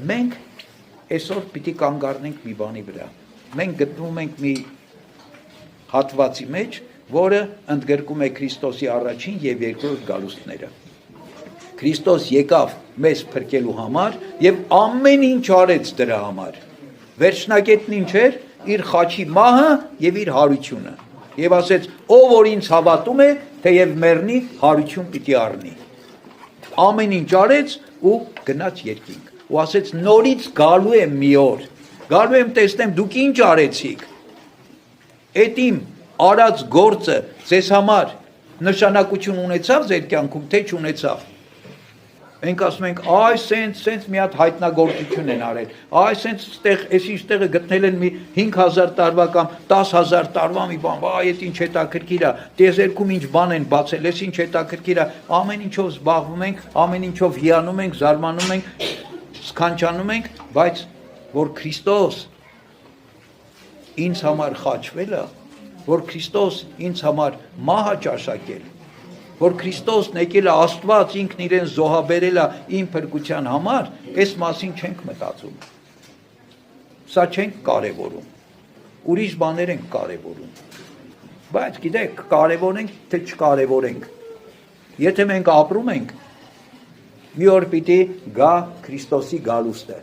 Մենք այսօր պիտի կանգ առնենք մի բանի վրա։ Մենք գտնվում ենք մի հատվածի մեջ, որը ընդգրկում է Քրիստոսի առաջին եւ երկրորդ գալուստները։ Քրիստոս եկավ մեզ փրկելու համար եւ ամեն ինչ արեց դրա համար։ Վերջնակետն ինչ էր? Իր խաչի մահը եւ իր հարությունը։ Եվ ասեց, ով որ ինձ հավատում է, թեև մեռնի, հարություն պիտի առնի։ Ամեն ինչ արեց ու գնաց երկինք։ Ու ասեց, նորից գալու եմ մի օր։ Գալու եմ տեսնեմ դուք ինչ արեցիք։ Այդ իմ արած գործը ձեզ համար նշանակություն ունեցավ ձեր կյանքում, թե չունեցավ։ Մենք ասում ենք, այ սենց մի հատ հայտնագործություն են արել, այ սենց էսի տեղը գտնել են մի 5000 տարվա կամ 10000 տարվա մի բան, այ այդ ինչ հետաքրքիր է, տիեզերքում ինչ բան են բացել, էս ինչ հետաքրքիր է, ամեն ինչով զբաղվում ենք, ամեն ինչով հիանում ենք, զարմանում ենք, սքանչանում ենք, բայց որ Քրիստոս ինձ համար խաչվել է, որ Քրիստոս ինձ համար մահ է ճաշակել, որ Քրիստոսն եկել է Աստված ինքն իրեն զոհաբերել է իմ փրկության համար, այս մասին չենք մտածում։ Սա չենք կարևորում։ Ուրիշ բաներ ենք կարևորում։ Բայց գիտեք, կարևորենք, թե չկարևորենք։ Եթե մենք ապրում ենք, մի օր պիտի գա Քրիստոսի գալուստը։